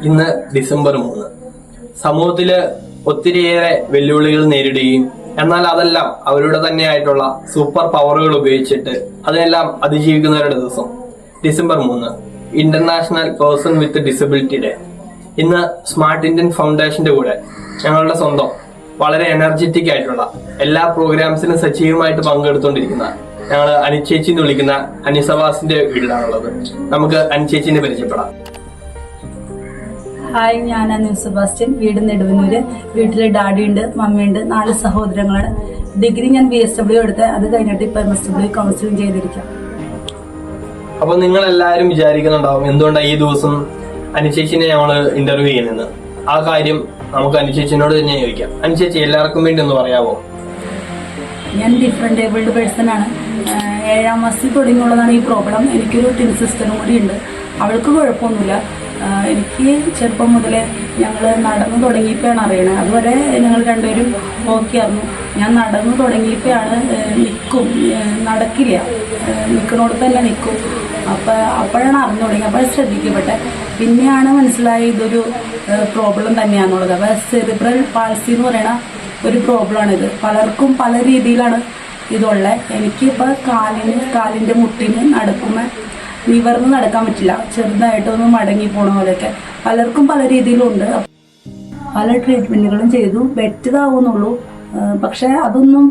ഇന്ന് ഡിസംബർ 3. സമൂഹത്തില് ഒത്തിരിയേറെ വെല്ലുവിളികൾ നേരിടുകയും എന്നാൽ അതെല്ലാം അവരുടെ തന്നെയായിട്ടുള്ള സൂപ്പർ പവറുകൾ ഉപയോഗിച്ചിട്ട് അതിനെല്ലാം അതിജീവിക്കുന്നവരുടെ ദിവസം December 3 international person with disability day. ഇന്ന് സ്മാർട്ട് ഇന്ത്യൻ ഫൗണ്ടേഷന്റെ കൂടെ ഞങ്ങളുടെ സ്വന്തം വളരെ എനർജറ്റിക് ആയിട്ടുള്ള എല്ലാ പ്രോഗ്രാംസിനും സജീവമായിട്ട് പങ്കെടുത്തുകൊണ്ടിരിക്കുന്ന ഞങ്ങൾ അനിച്ചേച്ചി എന്ന് വിളിക്കുന്ന അനിസവാസിന്റെ വീട്ടിലാണുള്ളത്. നമുക്ക് അനിച്ചേച്ചിനെ പരിചയപ്പെടാം. ഹായ്, ഞാൻ അനു സെബാസ്റ്റ്യൻ. വീട് നെടുവന്നൂര്. വീട്ടില് ഡാഡി ഉണ്ട്, മമ്മിയുണ്ട്, 4 സഹോദരങ്ങളാണ്. ഡിഗ്രി ഞാൻ BSW എടുത്ത്, അത് കഴിഞ്ഞിട്ട് ഇപ്പൊ MSW കൗൺസിലിംഗ് ചെയ്തിരിക്കാം. അപ്പൊ നിങ്ങൾ എല്ലാവരും വിചാരിക്കുന്നുണ്ടാവും എന്തുകൊണ്ടാണ് ഈ ദിവസം അനുചേച്ചിനെ ഞങ്ങള് ഇന്റർവ്യൂ ചെയ്യുന്നത്. ആ കാര്യം നമുക്ക് അനുചേച്ചിനോട് തന്നെ ചോദിക്കാം. അനുചേച്ചി എല്ലാവർക്കും വേണ്ടി ഒന്ന് പറയാമോ? ഞാൻ ഡിഫറെന്റ് ഏബിൾഡ് പേഴ്സൺ ആണ്. 7ാം മാസത്തിൽ തുടങ്ങിയുള്ളതാണ് ഈ പ്രോബ്ലം. എനിക്കൊരു ട്വിൻ സിസ്റ്ററും കൂടി ഉണ്ട്. അവൾക്ക് കുഴപ്പമൊന്നുമില്ല. എനിക്ക് ചെറുപ്പം മുതലേ ഞങ്ങൾ നടന്നു തുടങ്ങിയപ്പോഴാണ് അറിയണത്. അതുവരെ ഞങ്ങൾ രണ്ടുപേരും ഓക്കെ ആയിരുന്നു. ഞാൻ നടന്നു തുടങ്ങിയപ്പോഴാണ് നിൽക്കും, നടക്കില്ല, നിൽക്കണോടത്ത് തന്നെ നിൽക്കും. അപ്പോഴാണ് അറിഞ്ഞു തുടങ്ങി, അപ്പോഴാണ് ശ്രദ്ധിക്കപ്പെട്ടെ. പിന്നെയാണ് മനസ്സിലായി ഇതൊരു പ്രോബ്ലം തന്നെയാണെന്നുള്ളത്. അപ്പോൾ സെറിബ്രൽ പാൾസി എന്ന് പറയുന്ന ഒരു പ്രോബ്ലമാണിത്. പലർക്കും പല രീതിയിലാണ് ഇതുള്ളത്. എനിക്കിപ്പോൾ കാലിൻ്റെ മുട്ടിന് നടക്കുമ്പോൾ നിവർന്ന് നടക്കാൻ പറ്റില്ല, ചെറുതായിട്ടൊന്ന് മടങ്ങി പോണ പോലെയൊക്കെ. പലർക്കും പല രീതിയിലുണ്ട്. പല ട്രീറ്റ്മെൻറ്റുകളും ചെയ്തു, ബെറ്ററാവുന്നുള്ളൂ. പക്ഷെ അതൊന്നും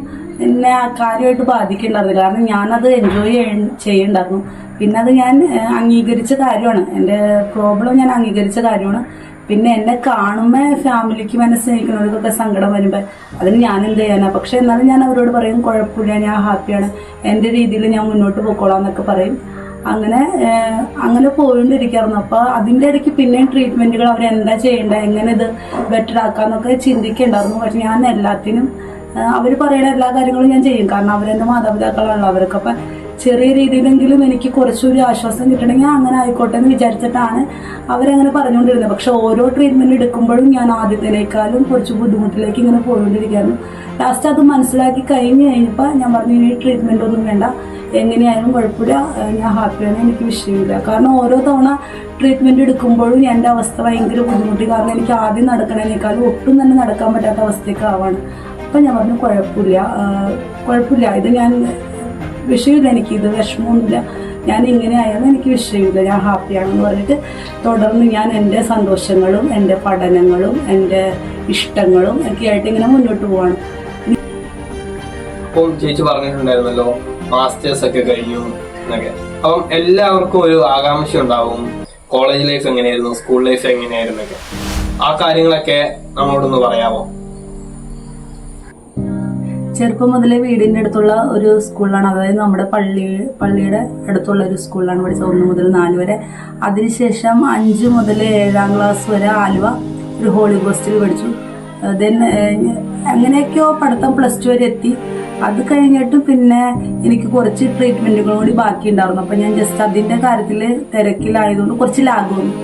എന്നെ കാര്യമായിട്ട് ബാധിക്കുന്നുണ്ടായിരുന്നില്ല. കാരണം ഞാനത് എൻജോയ് ചെയ്യണ്ടായിരുന്നു. പിന്നെ അത് ഞാൻ അംഗീകരിച്ച കാര്യമാണ്, എൻ്റെ പ്രോബ്ലം ഞാൻ അംഗീകരിച്ച കാര്യമാണ്. പിന്നെ എന്നെ കാണുമ്പോൾ ഫാമിലിക്ക് മനസ്സിലാക്കുന്നവർക്കൊക്കെ സങ്കടം വരുമ്പോൾ അതിന് ഞാൻ എന്ത് ചെയ്യാനാണ്. പക്ഷെ എന്നാലും ഞാൻ അവരോട് പറയും കുഴപ്പമില്ല, ഞാൻ ഹാപ്പിയാണ്, എൻ്റെ രീതിയിൽ ഞാൻ മുന്നോട്ട് പോയിക്കോളാം എന്നൊക്കെ പറയും. അങ്ങനെ പോയിക്കൊണ്ടിരിക്കായിരുന്നു. അപ്പോൾ അതിൻ്റെ ഇടയ്ക്ക് പിന്നെയും ട്രീറ്റ്മെൻറ്റുകൾ അവരെന്താ ചെയ്യേണ്ടത്, എങ്ങനെ ഇത് ബെറ്റർ ആക്കാമെന്നൊക്കെ ചിന്തിക്കുന്നുണ്ടായിരുന്നു. പക്ഷെ ഞാൻ എല്ലാത്തിനും അവർ പറയുന്ന എല്ലാ കാര്യങ്ങളും ഞാൻ ചെയ്യും. കാരണം അവരെൻ്റെ മാതാപിതാക്കളാണല്ലോ. അവർക്ക് അപ്പം ചെറിയ രീതിയിലെങ്കിലും എനിക്ക് കുറച്ചൊരു ആശ്വാസം കിട്ടണമെങ്കിൽ അങ്ങനെ ആയിക്കോട്ടെ എന്ന് വിചാരിച്ചിട്ടാണ് അവരങ്ങനെ പറഞ്ഞുകൊണ്ടിരുന്നത്. പക്ഷെ ഓരോ ട്രീറ്റ്മെൻറ്റ് എടുക്കുമ്പോഴും ഞാൻ ആദ്യത്തിനേക്കാളും കുറച്ച് ബുദ്ധിമുട്ടിലേക്ക് ഇങ്ങനെ പോയിക്കൊണ്ടിരിക്കുകയായിരുന്നു. ലാസ്റ്റ് അത് മനസ്സിലാക്കി കഴിഞ്ഞപ്പോൾ ഞാൻ പറഞ്ഞു, ഇനി ട്രീറ്റ്മെൻ്റ് ഒന്നും വേണ്ട, എങ്ങനെയായാലും കുഴപ്പമില്ല, ഞാൻ ഹാപ്പിയാണ്, എനിക്ക് വിഷയമില്ല. കാരണം ഓരോ തവണ ട്രീറ്റ്മെൻറ്റ് എടുക്കുമ്പോഴും എൻ്റെ അവസ്ഥ ഭയങ്കര ബുദ്ധിമുട്ടി. കാരണം എനിക്ക് ആദ്യം നടക്കണേനേക്കാളും ഒട്ടും തന്നെ നടക്കാൻ പറ്റാത്ത അവസ്ഥയൊക്കെ ആവാണ്. അപ്പം ഞാൻ പറഞ്ഞു കുഴപ്പമില്ല, ഇത് ഞാൻ വിഷയമില്ല, എനിക്കിത് വിഷമമൊന്നുമില്ല, ഞാൻ ഇങ്ങനെ ആയാലും എനിക്ക് വിഷയമില്ല, ഞാൻ ഹാപ്പിയാണെന്ന് പറഞ്ഞിട്ട് തുടർന്ന് ഞാൻ എൻ്റെ സന്തോഷങ്ങളും എൻ്റെ പഠനങ്ങളും എൻ്റെ ഇഷ്ടങ്ങളും ഒക്കെ ആയിട്ട് ഇങ്ങനെ മുന്നോട്ട് പോവാണ്. അപ്പം ചേച്ചി പറഞ്ഞിട്ടുണ്ടായിരുന്നല്ലോ മാസ്റ്റേഴ്സ് ഒക്കെ കഴിഞ്ഞു എന്നൊക്കെ. അപ്പം എല്ലാവർക്കും ഒരു ആകാംക്ഷ ഉണ്ടാവും, കോളേജ് ലൈഫ് എങ്ങനെയായിരുന്നു, സ്കൂൾ ലൈഫ് എങ്ങനെയായിരുന്നു ഒക്കെ. ആ കാര്യങ്ങളൊക്കെ നമ്മളോടൊന്ന് പറയാമോ? ചെറുപ്പം മുതലേ വീടിൻ്റെ അടുത്തുള്ള ഒരു സ്കൂളിലാണ്, അതായത് നമ്മുടെ പള്ളിയുടെ അടുത്തുള്ള ഒരു സ്കൂളിലാണ് പഠിച്ചത്, 1 മുതൽ 4 വരെ. അതിനുശേഷം 5 മുതൽ 7ാം ക്ലാസ് വരെ ആലുവ ഒരു ഹോളി ഗോസ്റ്റിൽ പഠിച്ചു. ദെൻ അങ്ങനെയൊക്കെയോ പഠിത്തം +2 വരെ എത്തി. അത് കഴിഞ്ഞിട്ട് പിന്നെ എനിക്ക് കുറച്ച് ട്രീറ്റ്മെൻറ്റുകളും കൂടി ബാക്കി ഉണ്ടായിരുന്നു. അപ്പം ഞാൻ ജസ്റ്റ് അതിൻ്റെ കാര്യത്തിൽ തിരക്കിലായതുകൊണ്ട് കുറച്ച് ലാഗ് വന്നു.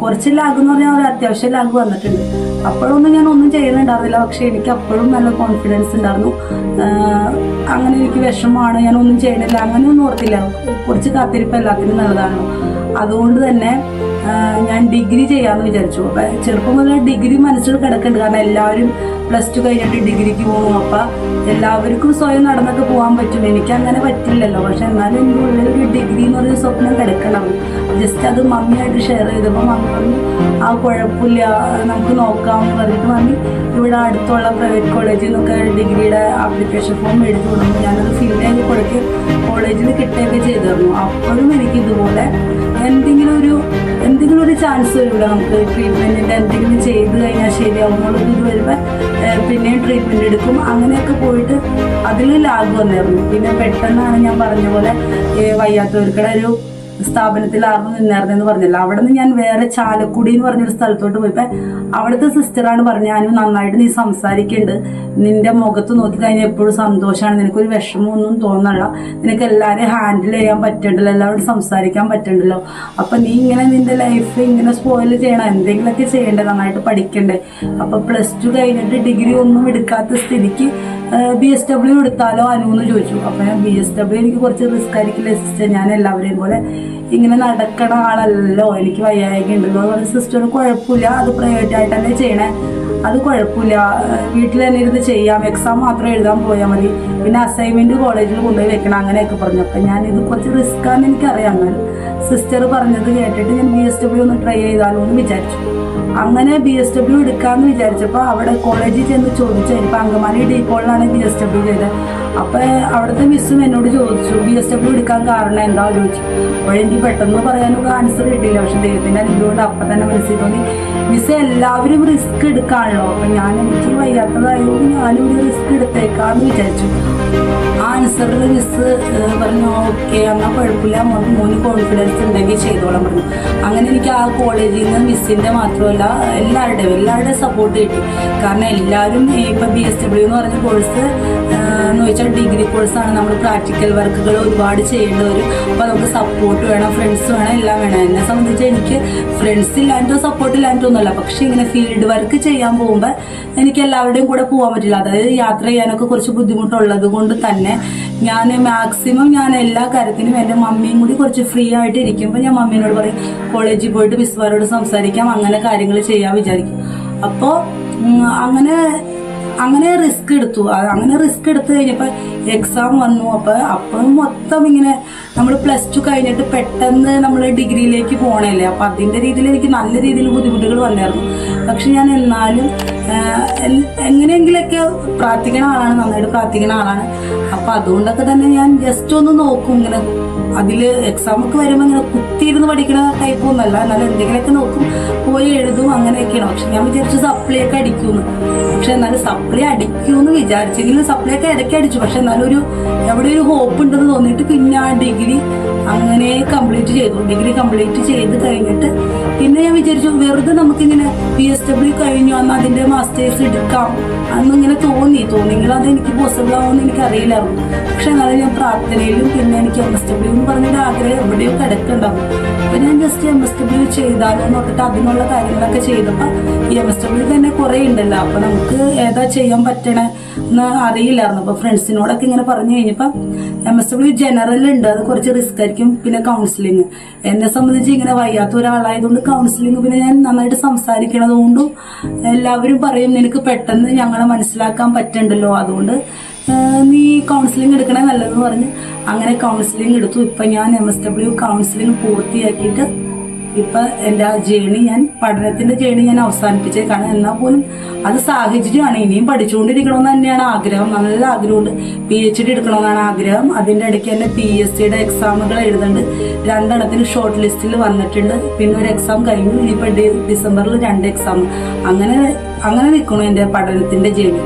കുറച്ച് ലാഗ് എന്ന് പറഞ്ഞാൽ ഒരു അത്യാവശ്യം ലാഗ് വന്നിട്ടുണ്ട്. അപ്പോഴൊന്നും ഞാൻ ഒന്നും ചെയ്യുന്നുണ്ടായിരുന്നില്ല. പക്ഷെ എനിക്ക് അപ്പോഴും നല്ല കോൺഫിഡൻസ് ഉണ്ടായിരുന്നു. അങ്ങനെ എനിക്ക് വിഷമമാണ്, ഞാനൊന്നും ചെയ്യണില്ല, അങ്ങനെയൊന്നും ഓർത്തില്ല. കുറച്ച് കാത്തിരിപ്പ് എല്ലാത്തിനും നല്ലതാണ്. അതുകൊണ്ട് തന്നെ ഞാൻ ഡിഗ്രി ചെയ്യാമെന്ന് വിചാരിച്ചു. അപ്പം ചെറുപ്പം മുതലേ ഡിഗ്രി മനസ്സിൽ കിടക്കുന്നുണ്ട്. കാരണം എല്ലാവരും +2 കഴിഞ്ഞിട്ട് ഡിഗ്രിക്ക് പോകും. അപ്പം എല്ലാവർക്കും സ്വയം നടന്നൊക്കെ പോകാൻ പറ്റും, എനിക്ക് അങ്ങനെ പറ്റില്ലല്ലോ. പക്ഷെ എന്നാലും എൻ്റെ ഉള്ളിലൊരു ഡിഗ്രി എന്ന് പറയുന്ന സ്വപ്നം കിടക്കണം. ജസ്റ്റ് അത് മമ്മിയായിട്ട് ഷെയർ ചെയ്തപ്പോൾ മമ്മി പറഞ്ഞു, ആ കുഴപ്പമില്ല, നമുക്ക് നോക്കാമെന്ന് പറഞ്ഞിട്ട് മമ്മി ഇവിടെ അടുത്തുള്ള പ്രൈവറ്റ് കോളേജിൽ നിന്നൊക്കെ ഡിഗ്രിയുടെ ആപ്ലിക്കേഷൻ ഫോം മേടിച്ചു കൊടുക്കുന്നു. ഞാനത് ഫിൽ ചെയ്ത് കൊടുക്കുകയും കോളേജിൽ കിട്ടുകയൊക്കെ ചെയ്തിരുന്നു. അപ്പോഴും എനിക്ക് ഇതുപോലെ എന്തെങ്കിലും ഒരു ചാൻസ് വരില്ല, നമുക്ക് ട്രീറ്റ്മെൻറ്റിൻ്റെ എന്തെങ്കിലും ചെയ്ത് കഴിഞ്ഞാൽ ശരിയാവുന്നുള്ളത്. ഇത് വരുമ്പോൾ പിന്നെയും ട്രീറ്റ്മെൻറ്റ് എടുക്കും. അങ്ങനെയൊക്കെ പോയിട്ട് അതിൽ ലാഗ് വന്നായിരുന്നു. പിന്നെ പെട്ടെന്നാണ് ഞാൻ പറഞ്ഞ പോലെ വയ്യാത്തവർക്കുടെ ഒരു സ്ഥാപനത്തിലായിരുന്നു നിന്നായിരുന്നെന്ന് പറഞ്ഞില്ല. അവിടെ നിന്ന് ഞാൻ വേറെ ചാലക്കുടി എന്ന് പറഞ്ഞൊരു സ്ഥലത്തോട്ട് പോയപ്പോൾ അവിടുത്തെ സിസ്റ്ററാണ് പറഞ്ഞത്, ഞാനും നന്നായിട്ട് നീ സംസാരിക്കുന്നുണ്ട്, നിന്റെ മുഖത്ത് നോക്കി കഴിഞ്ഞാൽ എപ്പോഴും സന്തോഷമാണ്, നിനക്കൊരു വിഷമമൊന്നും തോന്നണ്ട, നിനക്ക് എല്ലാവരെയും ഹാൻഡിൽ ചെയ്യാൻ പറ്റണ്ടല്ലോ, എല്ലാവരോടും സംസാരിക്കാൻ പറ്റണ്ടല്ലോ, അപ്പം നീ ഇങ്ങനെ നിന്റെ ലൈഫ് ഇങ്ങനെ സ്പോയിൽ ചെയ്യണം, എന്തെങ്കിലുമൊക്കെ ചെയ്യണ്ടേ, നന്നായിട്ട് പഠിക്കണ്ടേ. അപ്പം +2 കഴിഞ്ഞിട്ട് ഡിഗ്രി ഒന്നും എടുക്കാത്ത സ്ഥിതിക്ക് BSW എടുത്താലോ അനുന്ന് ചോദിച്ചു. അപ്പം ഞാൻ BSW എനിക്ക് കുറച്ച് റിസ്ക് ആയിരിക്കില്ല സിസ്റ്റർ, ഞാൻ എല്ലാവരെയും പോലെ ഇങ്ങനെ നടക്കണ ആളല്ലോ, എനിക്ക് വയ്യായ്ക ഉണ്ടല്ലോ. അതുപോലെ സിസ്റ്റർ കുഴപ്പമില്ല, അത് പ്രൈവറ്റ് ആയിട്ട് തന്നെ ചെയ്യണേ, അത് കുഴപ്പമില്ല, വീട്ടിൽ തന്നെ ഇരുന്ന് ചെയ്യാം, എക്സാം മാത്രം എഴുതാൻ പോയാൽ മതി, പിന്നെ അസൈൻമെന്റ് കോളേജിൽ കൊണ്ടുപോയി വെക്കണം, അങ്ങനെയൊക്കെ പറഞ്ഞു. അപ്പം ഞാൻ ഇത് കുറച്ച് റിസ്ക് ആണെന്ന് എനിക്കറിയാം. എന്നാലും സിസ്റ്റർ പറഞ്ഞത് കേട്ടിട്ട് ഞാൻ BSW ഒന്ന് ട്രൈ ചെയ്താലോ എന്ന് വിചാരിച്ചു. അങ്ങനെ BSW എടുക്കാമെന്ന് വിചാരിച്ചപ്പോൾ അവിടെ കോളേജിൽ ചെന്ന് ചോദിച്ചു. ഇപ്പം അങ്കമാലി ഡീപോളിലാണ് BSW ചെയ്തത്. അപ്പം അവിടുത്തെ മിസ്സും എന്നോട് ചോദിച്ചു BSW എടുക്കാൻ കാരണം എന്താ ചോദിച്ചു. അപ്പോഴെനിക്ക് പെട്ടെന്ന് പറയാനൊക്കെ ആൻസർ കിട്ടിയില്ല. പക്ഷെ ദൈവത്തിൻ്റെ അനുഗ്രഹം അപ്പം തന്നെ മനസ്സിൽ തോന്നി, മിസ് എല്ലാവരും റിസ്ക് എടുക്കാണല്ലോ, അപ്പം എനിക്ക് വയ്യാത്തതായതുകൊണ്ട് ഞാനും ഒരു റിസ്ക് എടുത്തേക്കാന്ന് വിചാരിച്ചു. ആൻസറിൽ മിസ് പറഞ്ഞു ഓക്കെ എന്നാൽ കുഴപ്പമില്ല, മോന് കോൺഫിഡൻസ് ഉണ്ടെങ്കിൽ ചെയ്തോളാം പറഞ്ഞു. അങ്ങനെ എനിക്ക് ആ കോളേജിൽ നിന്ന് മിസ്സിൻ്റെ മാത്രമല്ല എല്ലാവരുടെയും സപ്പോർട്ട് കിട്ടി. കാരണം എല്ലാവരും ഇപ്പം BSW എന്ന് പറഞ്ഞ കോഴ്സ് എന്ന് വെച്ചാൽ ഡിഗ്രി കോഴ്സാണ്. നമ്മൾ പ്രാക്ടിക്കൽ വർക്കുകൾ ഒരുപാട് ചെയ്യേണ്ടി വരും. അപ്പോൾ നമുക്ക് സപ്പോർട്ട് വേണം, ഫ്രണ്ട്സ് വേണം, എല്ലാം വേണം. എന്നെ സംബന്ധിച്ച് എനിക്ക് ഫ്രണ്ട്സ് ഇല്ലാണ്ടോ സപ്പോർട്ട് ഇല്ലാണ്ടോ ഒന്നുമല്ല. പക്ഷെ ഇങ്ങനെ ഫീൽഡ് വർക്ക് ചെയ്യാൻ പോകുമ്പോൾ എനിക്ക് എല്ലാവരുടെയും കൂടെ പോകാൻ പറ്റില്ല. അതായത് യാത്ര ചെയ്യാനൊക്കെ കുറച്ച് ബുദ്ധിമുട്ടുള്ളത് കൊണ്ട് തന്നെ ഞാൻ മാക്സിമം ഞാൻ എല്ലാ കാര്യത്തിനും എൻ്റെ മമ്മിയും കൂടി കുറച്ച് ഫ്രീ ആയിട്ട് ഇരിക്കുമ്പോൾ ഞാൻ മമ്മീനോട് പറയും കോളേജിൽ പോയിട്ട് മിസ്സുമാരോട് സംസാരിക്കാം, അങ്ങനെ കാര്യങ്ങൾ ചെയ്യാൻ വിചാരിക്കും. അപ്പോൾ അങ്ങനെ റിസ്ക് എടുത്തു. അങ്ങനെ റിസ്ക് എടുത്തു കഴിഞ്ഞപ്പോൾ എക്സാം വന്നു. അപ്പം മൊത്തം ഇങ്ങനെ നമ്മൾ +2 കഴിഞ്ഞിട്ട് പെട്ടെന്ന് നമ്മൾ ഡിഗ്രിയിലേക്ക് പോകണല്ലേ. അപ്പം അതിൻ്റെ രീതിയിൽ എനിക്ക് നല്ല രീതിയിൽ ബുദ്ധിമുട്ടുകൾ വന്നായിരുന്നു. പക്ഷെ ഞാൻ എന്നാലും എങ്ങനെയെങ്കിലൊക്കെ പ്രാർത്ഥിക്കണ ആളാണ്, നന്നായിട്ട് പ്രാർത്ഥിക്കണ ആളാണ്. അപ്പം അതുകൊണ്ടൊക്കെ തന്നെ ഞാൻ ജസ്റ്റ് ഒന്ന് നോക്കും. ഇങ്ങനെ അതിൽ എക്സാമൊക്കെ വരുമ്പോൾ ഇങ്ങനെ കുത്തിയിരുന്ന് പഠിക്കണ ടൈപ്പ് ഒന്നല്ല, എന്നാലും എന്തെങ്കിലുമൊക്കെ നോക്കും, പോയി എഴുതും, അങ്ങനെയൊക്കെയാണ്. പക്ഷെ ഞാൻ വിചാരിച്ചു സപ്ലൈ ഒക്കെ അടിക്കുമെന്ന്. പക്ഷെ എന്നാലും സപ്ലൈ അടിക്കുമെന്ന് വിചാരിച്ചെങ്കിലും സപ്ലൈ ഒക്കെ ഇടയ്ക്ക് അടിച്ചു. പക്ഷെ എന്നാലും എവിടെ ഒരു ഹോപ്പ് ഉണ്ടെന്ന് തോന്നിയിട്ട് പിന്നെ ആ ഡിഗ്രി അങ്ങനെ കംപ്ലീറ്റ് ചെയ്തു. ഡിഗ്രി കംപ്ലീറ്റ് ചെയ്ത് കഴിഞ്ഞിട്ട് പിന്നെ ഞാൻ വിചാരിച്ചു വെറുതെ നമുക്കിങ്ങനെ BSW കഴിഞ്ഞു അന്ന് അതിൻ്റെ മാസ്റ്റേഴ്സ് എടുക്കാം അന്നിങ്ങനെ തോന്നിയെങ്കിൽ അത് എനിക്ക് പോസിബിൾ ആവുമെന്ന് എനിക്കറിയില്ലായിരുന്നു. പക്ഷെ എന്നാലും ഞാൻ പ്രാർത്ഥനയിലും പിന്നെ എനിക്ക് MSW എന്ന് പറഞ്ഞൊരു ആഗ്രഹം എവിടെയോ കിടക്കുന്നുണ്ടാവും. അപ്പം ഞാൻ ജസ്റ്റ് MSW ചെയ്താലോ നോക്കിയിട്ട് അതിനുള്ള കാര്യങ്ങളൊക്കെ ചെയ്തപ്പോൾ ഈ MSW തന്നെ കുറേ ഉണ്ടല്ലോ, അപ്പം നമുക്ക് ഏതാ ചെയ്യാൻ പറ്റണേ എന്ന് അറിയില്ലായിരുന്നു. അപ്പോൾ ഫ്രണ്ട്സിനോടൊക്കെ ഇങ്ങനെ പറഞ്ഞു കഴിഞ്ഞപ്പോൾ MSW ജനറൽ ഉണ്ട്, അത് കുറച്ച് റിസ്ക് ആയിരിക്കും, പിന്നെ കൗൺസിലിങ്. എന്നെ സംബന്ധിച്ച് ഇങ്ങനെ വയ്യാത്ത ഒരാളായതുകൊണ്ട് കൗൺസിലിങ് പിന്നെ ഞാൻ നന്നായിട്ട് സംസാരിക്കണത് കൊണ്ടും എല്ലാവരും പറയും നിനക്ക് പെട്ടെന്ന് ഞങ്ങളെ മനസ്സിലാക്കാൻ പറ്റണ്ടല്ലോ, അതുകൊണ്ട് നീ കൗൺസിലിംഗ് എടുക്കണേ നല്ലതെന്ന് പറഞ്ഞ് അങ്ങനെ കൗൺസിലിംഗ് എടുത്തു. ഇപ്പം ഞാൻ MSW കൗൺസിലിംഗ് പൂർത്തിയാക്കിയിട്ട് ഇപ്പം എൻ്റെ ആ പഠനത്തിൻ്റെ ജേണി ഞാൻ അവസാനിപ്പിച്ചേക്കാണ്. എന്നാൽ പോലും അത് സാഹചര്യമാണ്, ഇനിയും പഠിച്ചുകൊണ്ടിരിക്കണമെന്ന് തന്നെയാണ് ആഗ്രഹം, നല്ല ആഗ്രഹമുണ്ട്. PhD എടുക്കണമെന്നാണ് ആഗ്രഹം. അതിൻ്റെ ഇടയ്ക്ക് തന്നെ PSCയുടെ എക്സാമുകൾ എഴുതുന്നുണ്ട്. 2 ഷോർട്ട് ലിസ്റ്റിൽ വന്നിട്ടുണ്ട്. പിന്നെ ഒരു എക്സാം കഴിഞ്ഞു, ഇനിയിപ്പോൾ ഡിസംബറിൽ 2 എക്സാം. അങ്ങനെ നിൽക്കണം എൻ്റെ പഠനത്തിൻ്റെ ജേണി.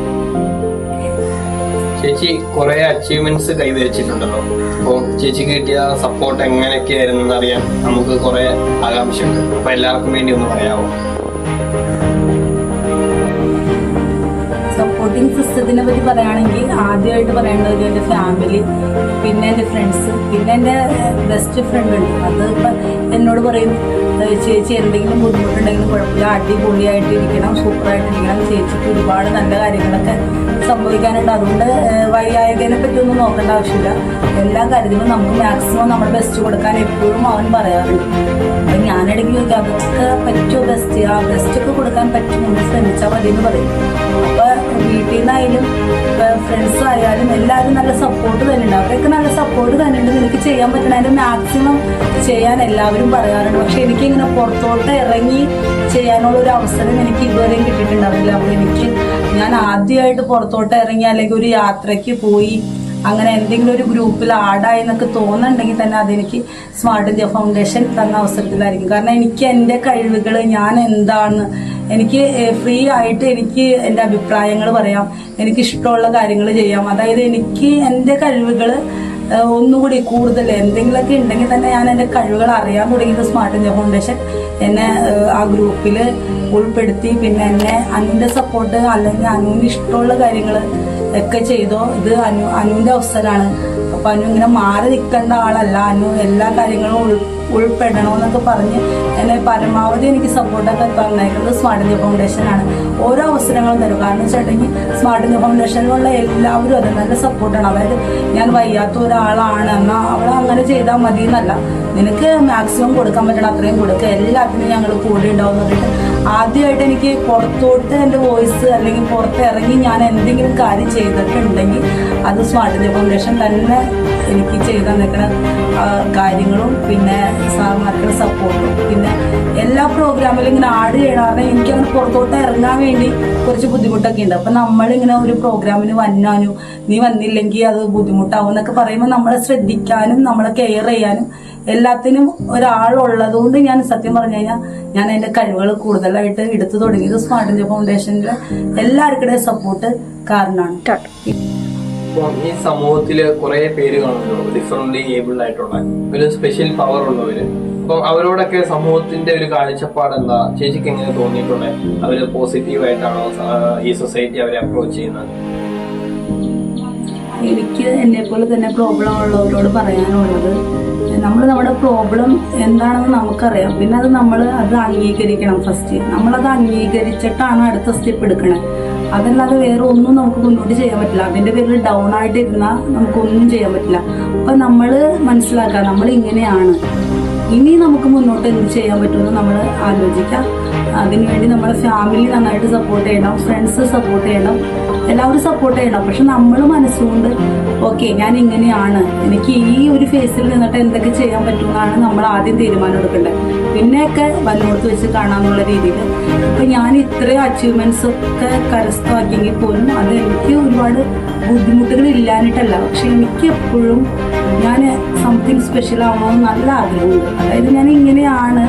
ചേച്ചി കുറെ അച്ചീവ്മെന്റ്സ് കൈവരിച്ചിട്ടുണ്ടല്ലോ. അപ്പോൾ ചേച്ചിക്ക് കിട്ടിയ സപ്പോർട്ട് എങ്ങനെയൊക്കെയായിരുന്നു അറിയാൻ നമുക്ക് കുറെ ആകാംക്ഷയുണ്ട്. അപ്പൊ എല്ലാവർക്കും വേണ്ടി ഒന്ന് പറയാമോ? സപ്പോർട്ടിങ് സിസ്റ്റത്തിനെ പറ്റി പറയുകയാണെങ്കിൽ ആദ്യമായിട്ട് പറയേണ്ടത് എൻ്റെ ഫാമിലി, പിന്നെ എൻ്റെ ഫ്രണ്ട്സ്, പിന്നെ എൻ്റെ ബെസ്റ്റ് ഫ്രണ്ട് ഉണ്ട്. അത് ഇപ്പം എന്നോട് പറയും ചേച്ചി എന്തെങ്കിലും ബുദ്ധിമുട്ടുണ്ടെങ്കിലും കുഴപ്പമില്ല, അടിപൊളിയായിട്ട് ഇരിക്കണം, സൂപ്പറായിട്ടിരിക്കണം, ചേച്ചിക്ക് ഒരുപാട് നല്ല കാര്യങ്ങളൊക്കെ സംഭവിക്കാനുണ്ട്. അതുകൊണ്ട് വൈകാരികനെ പറ്റിയൊന്നും നോക്കേണ്ട ആവശ്യമില്ല. എല്ലാ കാര്യത്തിലും നമുക്ക് മാക്സിമം നമ്മുടെ ബെസ്റ്റ് കൊടുക്കാൻ എപ്പോഴും അവൻ പറയാറുണ്ട്. അപ്പം ഞാനിടയ്ക്ക് ചോദിക്കാം അതൊക്കെ പറ്റുമോ, ആ ബെസ്റ്റൊക്കെ കൊടുക്കാൻ പറ്റുമെന്ന് ശ്രമിച്ചാൽ മതി എന്ന് പറയും. അപ്പോൾ വീട്ടിൽ നിന്നായാലും ഫ്രണ്ട്സ് ആയാലും എല്ലാവരും നല്ല സപ്പോർട്ട് തന്നെ ഉണ്ട്. അവരൊക്കെ നല്ല സപ്പോർട്ട് തന്നെ ഉണ്ട്. നിനക്ക് ചെയ്യാൻ പറ്റണ അതിൻ്റെ മാക്സിമം ചെയ്യാൻ എല്ലാവരും പറയാറുണ്ട്. പക്ഷെ എനിക്കിങ്ങനെ പുറത്തോട്ട് ഇറങ്ങി ചെയ്യാനുള്ളൊരു അവസരം എനിക്ക് ഇതുവരെയും കിട്ടിയിട്ടുണ്ടാവില്ല. അപ്പോൾ ഞാൻ ആദ്യമായിട്ട് പുറത്തോട്ട് ഇറങ്ങി അല്ലെങ്കിൽ ഒരു യാത്രയ്ക്ക് പോയി അങ്ങനെ എന്തെങ്കിലും ഒരു ഗ്രൂപ്പിൽ ആഡായി എന്നൊക്കെ തോന്നുന്നുണ്ടെങ്കിൽ തന്നെ അതെനിക്ക് സ്മാർട്ട് ഇന്ത്യ ഫൗണ്ടേഷൻ തന്ന അവസരത്തിലായിരിക്കും. കാരണം എനിക്ക് എൻ്റെ കഴിവുകൾ ഞാൻ എന്താണ്, എനിക്ക് ഫ്രീ ആയിട്ട് എനിക്ക് എൻ്റെ അഭിപ്രായങ്ങൾ പറയാം, എനിക്ക് ഇഷ്ടമുള്ള കാര്യങ്ങൾ ചെയ്യാം. അതായത് എനിക്ക് എൻ്റെ കഴിവുകൾ ഒന്നുകൂടി കൂടുതൽ എന്തെങ്കിലുമൊക്കെ ഉണ്ടെങ്കിൽ തന്നെ ഞാൻ എൻ്റെ കഴിവുകൾ അറിയാൻ തുടങ്ങിയത് സ്മാർട്ട് ഇന്ത്യ ഫൗണ്ടേഷൻ എന്നെ ആ ഗ്രൂപ്പിൽ ഉൾപ്പെടുത്തി. പിന്നെ എന്നെ അനുവിൻ്റെ സപ്പോർട്ട് അല്ലെങ്കിൽ അനുവിന് ഇഷ്ടമുള്ള കാര്യങ്ങൾ ഒക്കെ ചെയ്തോ. ഇത് അനുവിൻ്റെ അവസരമാണ്. അപ്പം അനു ഇങ്ങനെ മാറി നിൽക്കേണ്ട ആളല്ല. അനു എല്ലാ കാര്യങ്ങളും ഉൾപ്പെടണമെന്നൊക്കെ പറഞ്ഞ് എന്നെ പരമാവധി എനിക്ക് സപ്പോർട്ടൊക്കെ തന്നേക്കുന്നത് സ്മാർട്ട് ഇന്ത്യ ഫൗണ്ടേഷനാണ്. ഓരോ അവസരങ്ങളും തരും. കാരണം വെച്ചിട്ടുണ്ടെങ്കിൽ സ്മാർട്ട് ഇന്ത്യ ഫൗണ്ടേഷനിലുള്ള എല്ലാവരും അത് നല്ല സപ്പോർട്ടാണ്. അതായത് ഞാൻ വയ്യാത്ത ഒരാളാണ് എന്നാൽ അവൾ അങ്ങനെ ചെയ്താൽ മതി എന്നല്ല, നിനക്ക് മാക്സിമം കൊടുക്കാൻ പറ്റണം അത്രയും കൊടുക്കുക, എല്ലാത്തിനും ഞങ്ങൾ കൂടെ ഉണ്ടാവും എന്ന് പറഞ്ഞിട്ട് ആദ്യമായിട്ട് എനിക്ക് പുറത്തോട്ട് എൻ്റെ വോയിസ് അല്ലെങ്കിൽ പുറത്തിറങ്ങി ഞാൻ എന്തെങ്കിലും കാര്യം ചെയ്തിട്ടുണ്ടെങ്കിൽ അത് സ്മാർട്ട് ഇന്ത്യ ഫൗണ്ടേഷൻ തന്നെ എനിക്ക് ചെയ്ത് തന്നിരിക്കുന്ന കാര്യങ്ങളും പിന്നെ സാർമാർക്കുള്ള സപ്പോർട്ടും പിന്നെ എല്ലാ പ്രോഗ്രാമിലും ഇങ്ങനെ ആഡ് ചെയ്യണം. കാരണം എനിക്കങ്ങനെ പുറത്തോട്ട് ഇറങ്ങാൻ വേണ്ടി കുറച്ച് ബുദ്ധിമുട്ടൊക്കെ ഉണ്ട്. അപ്പം നമ്മളിങ്ങനെ ഒരു പ്രോഗ്രാമിന് വന്നാനും നീ വന്നില്ലെങ്കിൽ അത് ബുദ്ധിമുട്ടാവും എന്നൊക്കെ പറയുമ്പോൾ നമ്മളെ ശ്രദ്ധിക്കാനും നമ്മളെ കെയർ ചെയ്യാനും എല്ലാത്തിനും ഒരാളുള്ളത് കൊണ്ട് ഞാൻ സത്യം പറഞ്ഞു കഴിഞ്ഞാൽ ഞാൻ എൻ്റെ കഴിവുകൾ കൂടുതലായിട്ട് എടുത്തു തുടങ്ങിയത് സ്മാർട്ട് ഇന്ത്യ ഫൗണ്ടേഷനിലെ എല്ലാവർക്കുടെ സപ്പോർട്ട് കാരണമാണ്. ഈ സമൂഹത്തില് കുറെ പേര് കാണുമല്ലോ, ഡിഫറെന്റ്ലി ഏബിൾഡ് ആയിട്ടുള്ള ഒരു സ്പെഷ്യൽ പവർ ഉള്ളവര്. അപ്പം അവരോടൊക്കെ സമൂഹത്തിന്റെ ഒരു കാഴ്ചപ്പാട് എന്താ? ചേച്ചിക്ക് എങ്ങനെ തോന്നിയിട്ടുണ്ട്? അവര് പോസിറ്റീവായിട്ടാണോ ഈ സൊസൈറ്റി അവരെ അപ്രോച്ച് ചെയ്യുന്നത്? എനിക്ക് എന്നെ പോലെ തന്നെ പ്രോബ്ലം ഉള്ളവരോട് പറയാനുള്ളത്, നമ്മുടെ പ്രോബ്ലം എന്താണെന്ന് നമുക്കറിയാം. പിന്നെ അത് അംഗീകരിക്കണം. ഫസ്റ്റ് നമ്മളത് അംഗീകരിച്ചിട്ടാണ് അടുത്ത സ്റ്റെപ്പ് എടുക്കണത്. അതല്ലാതെ വേറെ ഒന്നും നമുക്ക് മുന്നോട്ട് ചെയ്യാൻ പറ്റില്ല. അതിന്റെ പേരിൽ ഡൗൺ ആയിട്ട് ഇരുന്നാൽ നമുക്കൊന്നും ചെയ്യാൻ പറ്റില്ല. അപ്പൊ നമ്മൾ മനസ്സിലാക്കുക നമ്മൾ ഇങ്ങനെയാണ്, ഇനി നമുക്ക് മുന്നോട്ട് എന്ത് ചെയ്യാൻ പറ്റുമെന്ന് നമ്മൾ ആലോചിക്കാം. അതിനുവേണ്ടി നമ്മുടെ ഫാമിലി നന്നായിട്ട് സപ്പോർട്ട് ചെയ്യണം, ഫ്രണ്ട്സ് സപ്പോർട്ട് ചെയ്യണം, എല്ലാവരും സപ്പോർട്ട് ചെയ്യണം. പക്ഷെ നമ്മൾ മനസ്സുകൊണ്ട് ഓക്കെ ഞാൻ ഇങ്ങനെയാണ്, എനിക്ക് ഈ ഒരു ഫേസിൽ നിന്നിട്ട് എന്തൊക്കെ ചെയ്യാൻ പറ്റുമെന്നാണ് നമ്മൾ ആദ്യം തീരുമാനം എടുക്കേണ്ടത്. പിന്നെയൊക്കെ വല്ലോടത്ത് വെച്ച് കാണാമെന്നുള്ള രീതിയിൽ. ഇപ്പം ഞാൻ ഇത്രയും അച്ചീവ്മെന്റ്സ് ഒക്കെ കരസ്ഥമാക്കിയെങ്കിൽ പോലും അത് എനിക്ക് ഒരുപാട് ബുദ്ധിമുട്ടുകൾ ഇല്ലാഞ്ഞിട്ടല്ല. പക്ഷെ എനിക്ക് എപ്പോഴും ഞാൻ സംതിങ് സ്പെഷ്യൽ ആവണമെന്ന് നല്ല ആഗ്രഹമുണ്ട്. അതായത് ഞാൻ ഇങ്ങനെയാണ്,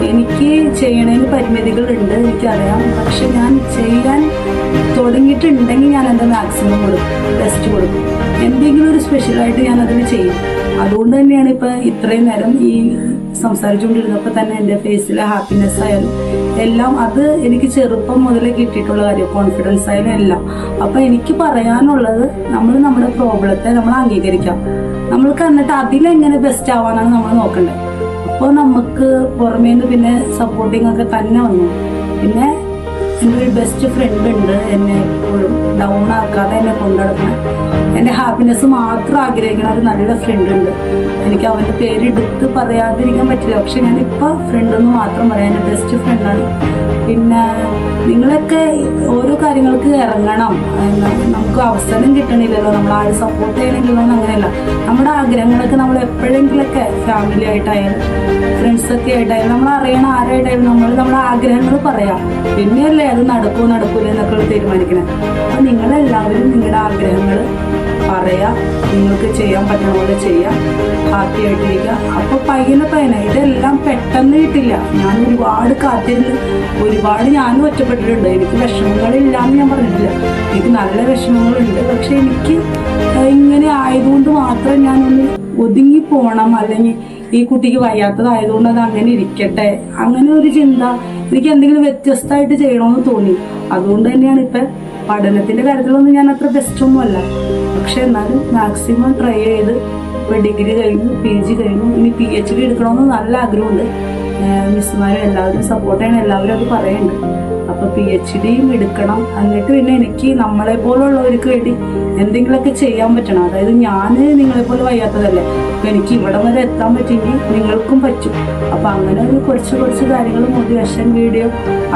എനിക്ക് ചെയ്യണതിന് പരിമിതികളുണ്ട് എനിക്കറിയാം. പക്ഷെ ഞാൻ ചെയ്യാൻ തുടങ്ങിയിട്ടുണ്ടെങ്കിൽ ഞാൻ എൻ്റെ മാക്സിമം കൊടുക്കും, ബെസ്റ്റ് കൊടുക്കും. എന്തെങ്കിലും ഒരു സ്പെഷ്യലായിട്ട് ഞാൻ അതിന് ചെയ്യും. അതുകൊണ്ട് തന്നെയാണ് ഇപ്പം ഇത്രയും നേരം ഈ സംസാരിച്ചുകൊണ്ടിരുന്നപ്പോൾ തന്നെ എൻ്റെ ഫേസിലെ ഹാപ്പിനെസ് ആയാലും എല്ലാം അത് എനിക്ക് ചെറുപ്പം മുതലേ കിട്ടിയിട്ടുള്ള കാര്യം, കോൺഫിഡൻസ് ആയാലും എല്ലാം. അപ്പം എനിക്ക് പറയാനുള്ളത് നമ്മുടെ പ്രോബ്ലത്തെ നമ്മൾ അംഗീകരിക്കാം. നമ്മൾക്ക് എന്നിട്ട് അതിലെങ്ങനെ ബെസ്റ്റ് ആവാനാണ് നമ്മൾ നോക്കേണ്ടത്. അപ്പോൾ നമുക്ക് പുറമേന്ന് പിന്നെ സപ്പോർട്ടിങ് ഒക്കെ തന്നെ വന്നു. പിന്നെ എൻ്റെ ഒരു ബെസ്റ്റ് ഫ്രണ്ട് ഉണ്ട്, എന്നെ എപ്പോഴും ഡൗൺ ആക്കാതെ എന്നെ കൊണ്ടുനടക്കണം, എൻ്റെ ഹാപ്പിനെസ് മാത്രം ആഗ്രഹിക്കുന്ന ഒരു നല്ല ഫ്രണ്ട് ഉണ്ട്. എനിക്ക് അവൻ്റെ പേര് എടുത്ത് പറയാതിരിക്കാൻ പറ്റില്ല. പക്ഷെ ഞാനിപ്പോൾ ഫ്രണ്ടെന്ന് മാത്രം പറയാം, എൻ്റെ ബെസ്റ്റ് ഫ്രണ്ടാണ്. പിന്നെ നിങ്ങളൊക്കെ ഓരോ കാര്യങ്ങൾക്ക് ഇറങ്ങണം. നമുക്ക് അവസരം കിട്ടണില്ലല്ലോ, നമ്മൾ ആരും സപ്പോർട്ട് ചെയ്യണില്ലല്ലോ എന്ന് അങ്ങനെയല്ല. നമ്മുടെ ആഗ്രഹങ്ങളൊക്കെ നമ്മൾ എപ്പോഴെങ്കിലൊക്കെ ഫാമിലി ആയിട്ടായാലും ഫ്രണ്ട്സൊക്കെ ആയിട്ടായാലും നമ്മൾ അറിയണ ആരായിട്ടായാലും നമ്മുടെ ആഗ്രഹങ്ങൾ പറയാം. പിന്നെയല്ലേ അത് നടക്കൂല എന്നൊക്കെ തീരുമാനിക്കണം. അപ്പം നിങ്ങളെല്ലാവരും നിങ്ങളുടെ ആഗ്രഹങ്ങൾ പറയാം, നിങ്ങൾക്ക് ചെയ്യാൻ പറ്റുന്ന പോലെ ചെയ്യാം, ഹാപ്പി ആയിട്ടിരിക്കുക. അപ്പോൾ പയ്യനെ ഇതെല്ലാം പെട്ടെന്ന് കിട്ടില്ല. ഞാൻ ഒരുപാട് കാത്തിരുന്ന് ഒരുപാട് ഞാനും ഒറ്റപ്പെട്ടിട്ടുണ്ട്. എനിക്ക് വിഷമങ്ങളില്ലാന്ന് ഞാൻ പറഞ്ഞിട്ടില്ല, എനിക്ക് നല്ല വിഷമങ്ങളുണ്ട്. പക്ഷെ എനിക്ക് ഇങ്ങനെ ആയതുകൊണ്ട് മാത്രം ഞാനൊന്ന് ഒതുങ്ങി പോകണം, അല്ലെങ്കിൽ ഈ കുട്ടിക്ക് വയ്യാത്തതായതുകൊണ്ട് അത് അങ്ങനെ ഇരിക്കട്ടെ, അങ്ങനെ ഒരു ചിന്ത എനിക്ക് എന്തെങ്കിലും വ്യത്യസ്തമായിട്ട് ചെയ്യണമെന്ന് തോന്നി. അതുകൊണ്ട് തന്നെയാണ് ഇപ്പം പഠനത്തിന്റെ കാര്യത്തിലൊന്നും ഞാൻ അത്ര ബെസ്റ്റൊന്നും അല്ല. പക്ഷെ എന്നാലും മാക്സിമം ട്രൈ ചെയ്ത് ഇപ്പം ഡിഗ്രി കഴിഞ്ഞു, PG കഴിഞ്ഞു, ഇനി PhD എടുക്കണമെന്ന് നല്ല ആഗ്രഹമുണ്ട്. മിസ്സുമാരും എല്ലാവരും സപ്പോർട്ട് ചെയ്യണം, എല്ലാവരും അത് പറയുന്നുണ്ട്. അപ്പോൾ PhDയും എടുക്കണം. എന്നിട്ട് പിന്നെ എനിക്ക് നമ്മളെ പോലുള്ളവർക്ക് വേണ്ടി എന്തെങ്കിലുമൊക്കെ ചെയ്യാൻ പറ്റണം. അതായത് ഞാൻ നിങ്ങളെപ്പോലെ വയ്യാത്തതല്ലേ, അപ്പം എനിക്ക് ഇവിടെ വരെ എത്താൻ പറ്റിയെങ്കിൽ നിങ്ങൾക്കും പറ്റും. അപ്പം അങ്ങനെ ഒരു കുറച്ച് കാര്യങ്ങൾ മോട്ടിവേഷൻ വീഡിയോ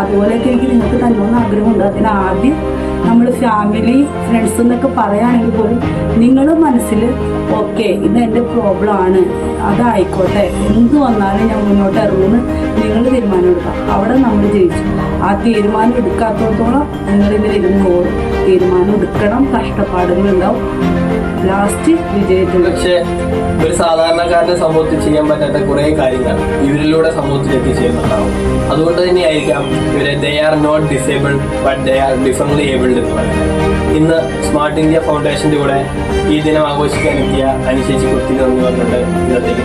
അതുപോലെയൊക്കെ എനിക്ക് നിങ്ങൾക്ക് തരണമെന്ന് ആഗ്രഹമുണ്ട്. അതിനാദ്യം നമ്മൾ ഫാമിലി ഫ്രണ്ട്സ് എന്നൊക്കെ പറയുകയാണെങ്കിൽ പോലും നിങ്ങൾ മനസ്സിൽ ഓക്കെ ഇത് എൻ്റെ പ്രോബ്ലം ആണ്, അതായിക്കോട്ടെ, എന്ത് വന്നാലും ഞാൻ മുന്നോട്ട് ഇറങ്ങുമെന്ന് നിങ്ങൾ തീരുമാനം എടുക്കാം. അവിടെ നമ്മൾ ജയിച്ചു. ആ തീരുമാനം എടുക്കാത്തോളം നിങ്ങളിങ്ങനെ ഇരുന്നോളും. തീരുമാനം എടുക്കണം, കഷ്ടപ്പാടുകളുണ്ടാവും, ലാസ്റ്റ് വിജയിക്കും. പക്ഷേ ഒരു സാധാരണക്കാരന്റെ സമൂഹത്തിൽ ചെയ്യാൻ പറ്റാത്ത കുറെ കാര്യങ്ങൾ ഇവരിലൂടെ സമൂഹത്തിൽ എത്തിച്ചേരുന്നുണ്ടാവും. അതുകൊണ്ട് തന്നെയായിരിക്കാം ഇവരെ they are not disabled but they are differently abled എന്ന് പറയുന്നത്. ഇന്ന് സ്മാർട്ട് ഇന്ത്യ ഫൗണ്ടേഷന്റെ കൂടെ ഈ ദിനം ആഘോഷിക്കാൻ എത്തിയ അനുശേഷി കുത്തിരി എന്ന് പറഞ്ഞിട്ട് ഇന്നത്തേക്ക്